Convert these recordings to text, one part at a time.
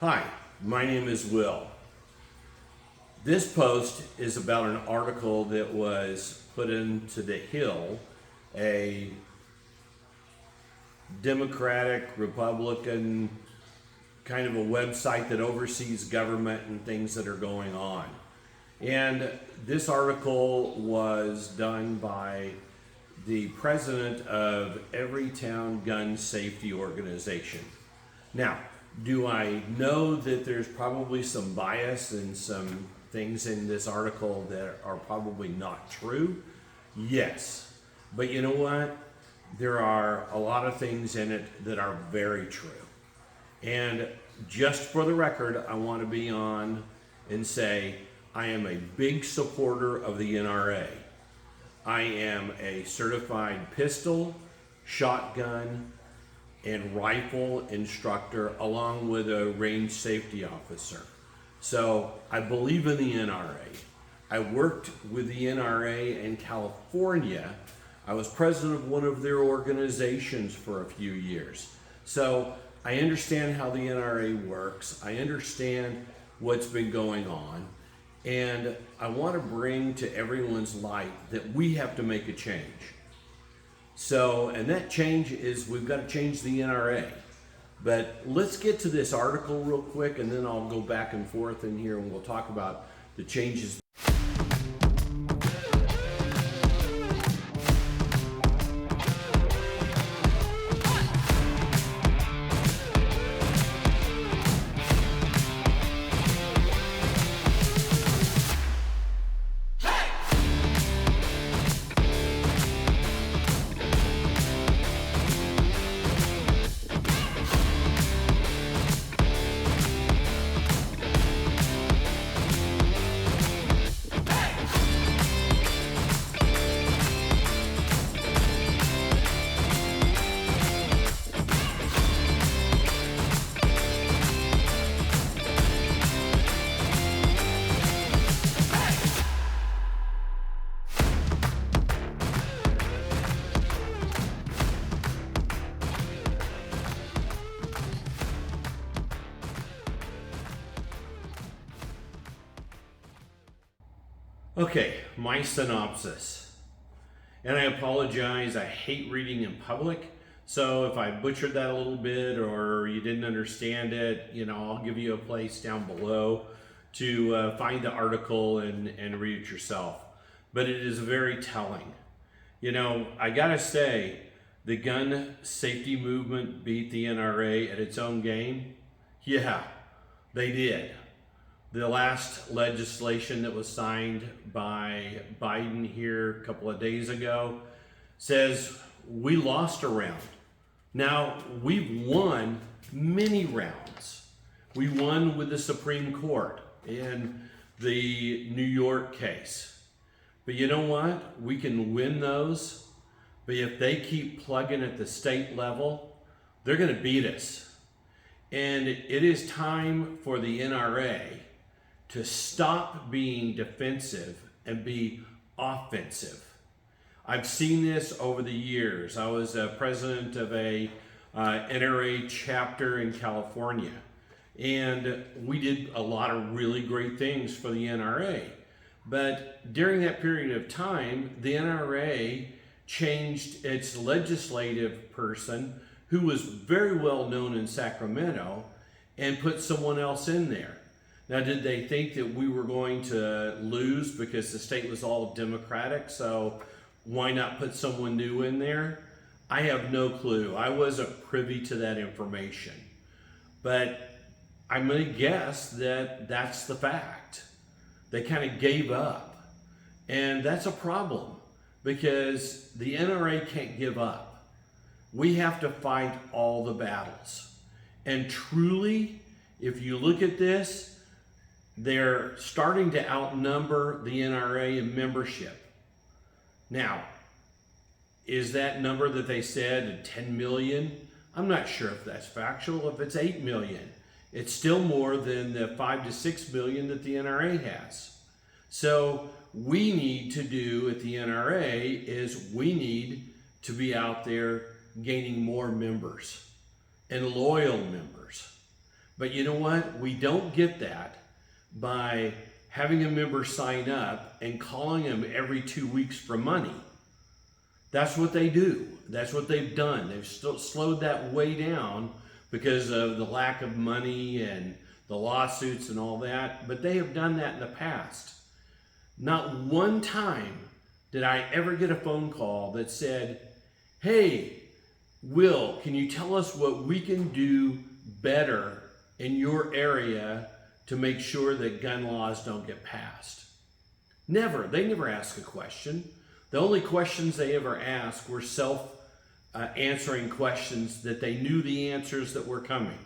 Hi, my name is Will. This post is about an article that was put into the Hill, a Democratic, Republican kind of a website that oversees government and things that are going on. And this article was done by the president of Everytown Gun Safety Organization. Now, do I know that there's probably some bias and some things in this article that are probably not true? Yes. But you know what? There are a lot of things in it that are very true. And just for the record, I want to be on and say I am a big supporter of the NRA. I am a certified pistol, shotgun, and rifle instructor along with a range safety officer. So I believe in the NRA. I worked with the NRA in California. I was president of one of their organizations for a few years. So I understand how the NRA works. I understand what's been going on. And I want to bring to everyone's light that we have to make a change. So, and that change is we've got to change the NRA. But let's get to this article real quick, and then I'll go back and forth in here and we'll talk about the changes. Okay, my synopsis. And I apologize, I hate reading in public. So if I butchered that a little bit or you didn't understand it, I'll give you a place down below to find the article and read it yourself. But it is very telling. I gotta say, the gun safety movement beat the NRA at its own game. Yeah, they did. The last legislation that was signed by Biden here a couple of days ago says we lost a round. Now, we've won many rounds. We won with the Supreme Court in the New York case. But you know what? We can win those, but if they keep plugging at the state level, they're going to beat us. And it is time for the NRA to stop being defensive and be offensive. I've seen this over the years. I was a president of a NRA chapter in California, and we did a lot of really great things for the NRA. But during that period of time, the NRA changed its legislative person, who was very well known in Sacramento, and put someone else in there. Now, did they think that we were going to lose because the state was all Democratic, so why not put someone new in there? I have no clue. I wasn't privy to that information. But I'm going to guess that that's the fact. They kind of gave up. And that's a problem because the NRA can't give up. We have to fight all the battles. And truly, if you look at this, they're starting to outnumber the NRA in membership. Now, is that number that they said 10 million? I'm not sure if that's factual. If it's 8 million, it's still more than the 5 to 6 million that the NRA has. So we need to do at the NRA is we need to be out there gaining more members and loyal members. But you know what? We don't get that by having a member sign up and calling them every 2 weeks for money. That's what they do. That's what they've done. They've slowed that way down because of the lack of money and the lawsuits and all that. But they have done that in the past. Not one time did I ever get a phone call that said, hey, Will, can you tell us what we can do better in your area to make sure that gun laws don't get passed? Never. They never ask a question. The only questions they ever asked were self-answering questions that they knew the answers that were coming.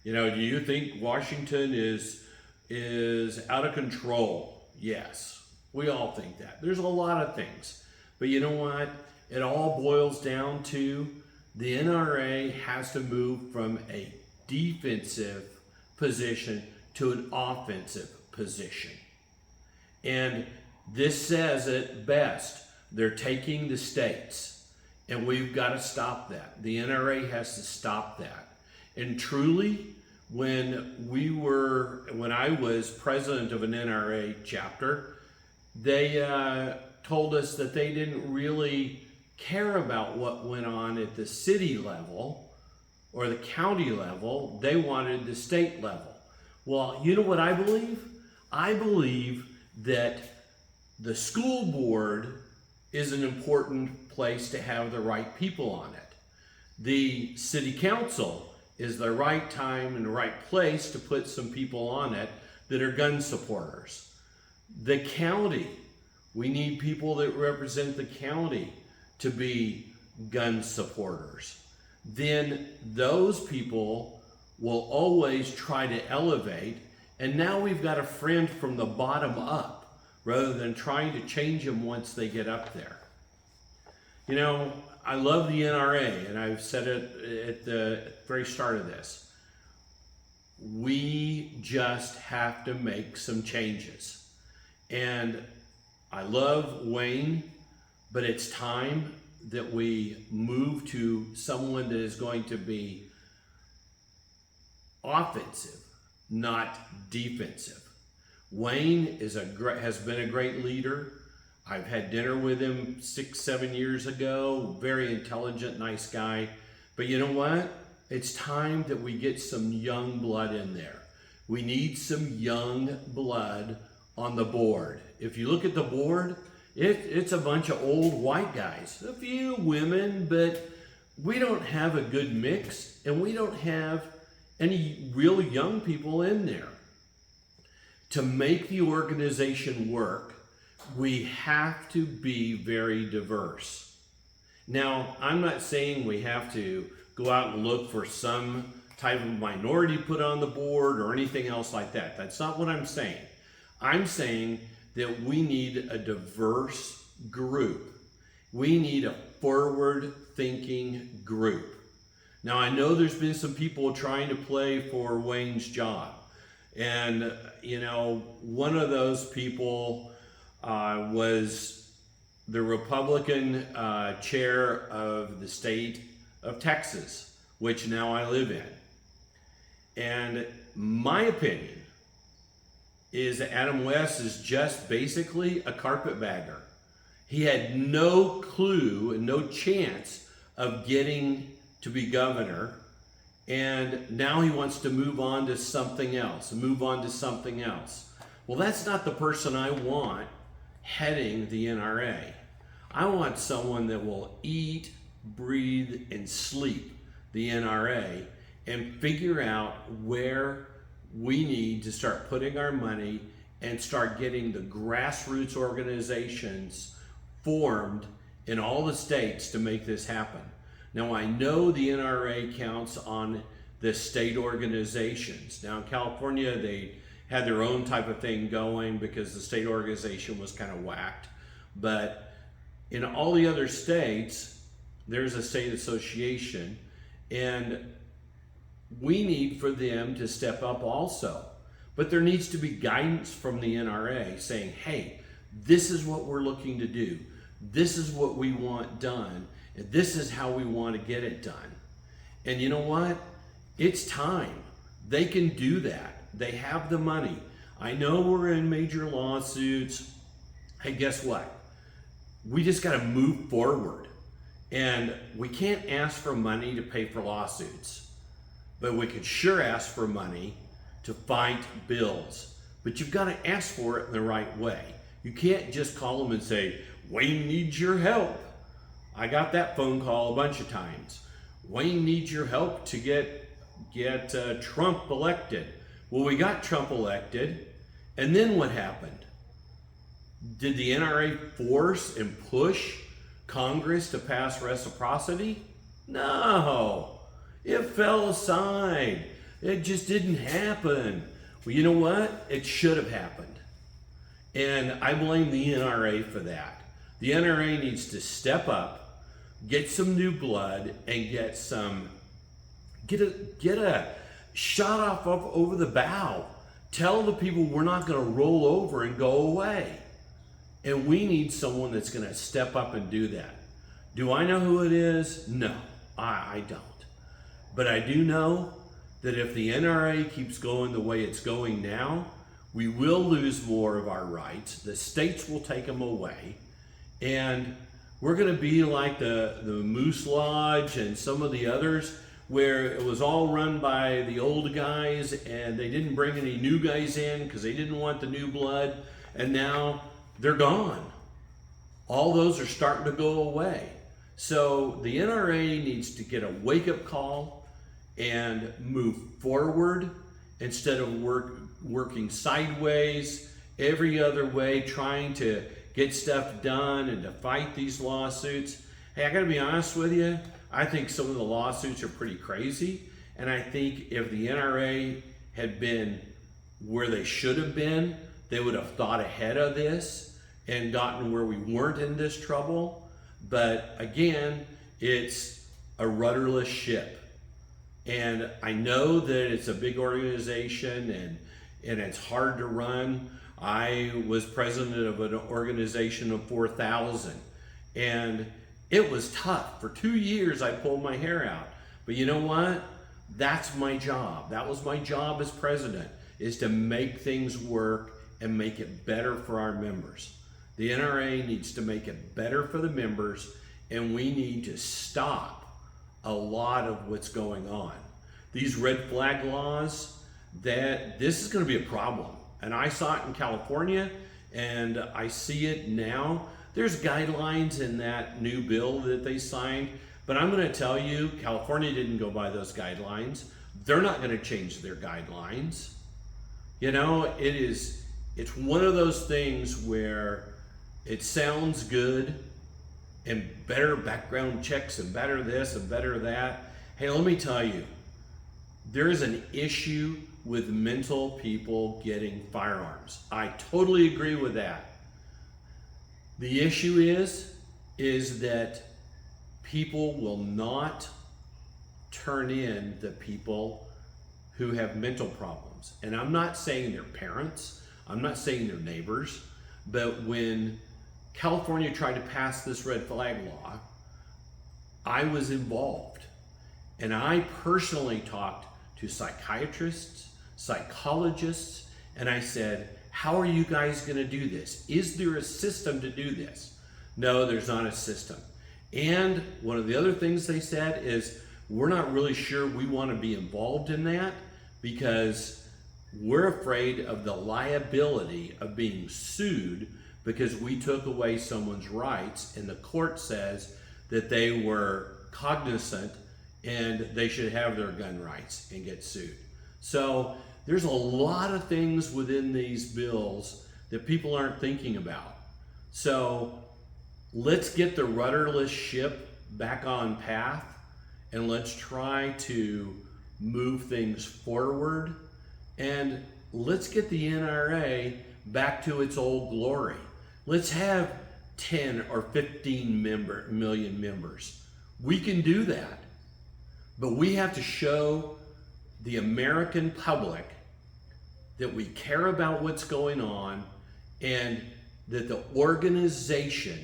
You know, do you think Washington is out of control? Yes, we all think that. There's a lot of things. But you know what? It all boils down to the NRA has to move from a defensive position to an offensive position. And this says it best. They're taking the states, and we've got to stop that. The NRA has to stop that. And truly, when I was president of an NRA chapter, they told us that they didn't really care about what went on at the city level or the county level. They wanted the state level. Well, you know what I believe? I believe that the school board is an important place to have the right people on it. The city council is the right time and the right place to put some people on it that are gun supporters. The county, we need people that represent the county to be gun supporters. Then those people will always try to elevate, and now we've got a friend from the bottom up rather than trying to change them once they get up there. You know, I love the NRA, and I've said it at the very start of this. We just have to make some changes. And I love Wayne, but it's time that we move to someone that is going to be offensive, not defensive. Wayne has been a great leader. I've had dinner with him 6-7 years ago. Very intelligent, nice guy. But you know what? It's time that we get some young blood in there. We need some young blood on the board. If you look at the board, it's a bunch of old white guys. A few women, but we don't have a good mix, and we don't have any real young people in there. To make the organization work, we have to be very diverse. Now, I'm not saying we have to go out and look for some type of minority put on the board or anything else like that. That's not what I'm saying. I'm saying that we need a diverse group. We need a forward-thinking group. Now, I know there's been some people trying to play for Wayne's job. And, you know, one of those people was the Republican chair of the state of Texas, which now I live in. And my opinion is that Adam West is just basically a carpetbagger. He had no clue and no chance of getting to be governor, and now he wants to move on to something else, Well, that's not the person I want heading the NRA. I want someone that will eat, breathe, and sleep the NRA and figure out where we need to start putting our money and start getting the grassroots organizations formed in all the states to make this happen. Now, I know the NRA counts on the state organizations. Now, in California, they had their own type of thing going because the state organization was kind of whacked. But in all the other states, there's a state association, and we need for them to step up also. But there needs to be guidance from the NRA saying, hey, this is what we're looking to do. This is what we want done. This is how we want to get it done. And you know what? It's time. They can do that. They have the money. I know we're in major lawsuits. Hey, guess what? We just got to move forward. And we can't ask for money to pay for lawsuits, but we could sure ask for money to fight bills. But you've got to ask for it in the right way. You can't just call them and say, Wayne needs your help. I got that phone call a bunch of times. Wayne needs your help to get Trump elected. Well, we got Trump elected, and then what happened? Did the NRA force and push Congress to pass reciprocity? No, it fell aside. It just didn't happen. Well, you know what? It should have happened. And I blame the NRA for that. The NRA needs to step up, get some new blood, and get a shot off over the bow. Tell the people we're not going to roll over and go away. And we need someone that's going to step up and do that. Do I know who it is? No, I don't. But I do know that if the NRA keeps going the way it's going now, we will lose more of our rights. The states will take them away. And we're going to be like the Moose Lodge and some of the others, where it was all run by the old guys and they didn't bring any new guys in because they didn't want the new blood. And now they're gone. All those are starting to go away. So the NRA needs to get a wake-up call and move forward instead of working sideways, every other way, trying to get stuff done and to fight these lawsuits. Hey, I gotta be honest with you, I think some of the lawsuits are pretty crazy, and I think if the NRA had been where they should have been, they would have thought ahead of this and gotten where we weren't in this trouble. But again, it's a rudderless ship. And I know that it's a big organization and it's hard to run. I was president of an organization of 4,000, and it was tough. For 2 years, I pulled my hair out. But you know what? That's my job. That was my job as president, is to make things work and make it better for our members. The NRA needs to make it better for the members, and we need to stop a lot of what's going on. These red flag laws, this is going to be a problem. And I saw it in California, and I see it now. There's guidelines in that new bill that they signed, but I'm going to tell you, California didn't go by those guidelines. They're not going to change their guidelines. You know, it's one of those things where it sounds good and better background checks and better this and better that. Hey, let me tell you, there is an issue with mental people getting firearms. I totally agree with that. The issue is that people will not turn in the people who have mental problems. And I'm not saying their parents, I'm not saying their neighbors, but when California tried to pass this red flag law, I was involved. And I personally talked to psychiatrists, psychologists, and I said, how are you guys going to do this? Is there a system to do this? No, there's not a system. And one of the other things they said is, we're not really sure we want to be involved in that because we're afraid of the liability of being sued because we took away someone's rights, and the court says that they were cognizant and they should have their gun rights and get sued. So there's a lot of things within these bills that people aren't thinking about. So let's get the rudderless ship back on path, and let's try to move things forward, and let's get the NRA back to its old glory. Let's have 10 or 15 million members. We can do that. But we have to show the American public that we care about what's going on and that the organization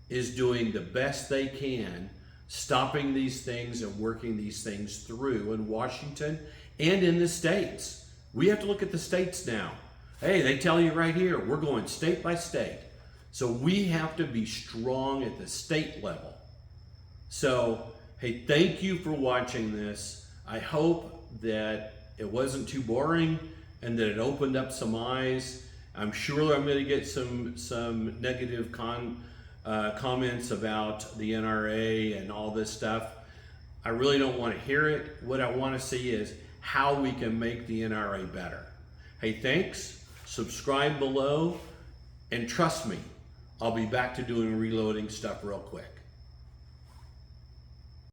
is doing the best they can, stopping these things and working these things through in Washington and in the states. We have to look at the states now. Hey, they tell you right here, we're going state by state. So we have to be strong at the state level. So, hey, thank you for watching this. I hope that it wasn't too boring and that it opened up some eyes. I'm sure I'm going to get some negative comments about the NRA and all this stuff. I really don't want to hear it. What I want to see is how we can make the NRA better. Hey, thanks. Subscribe below, and trust me, I'll be back to doing reloading stuff real quick.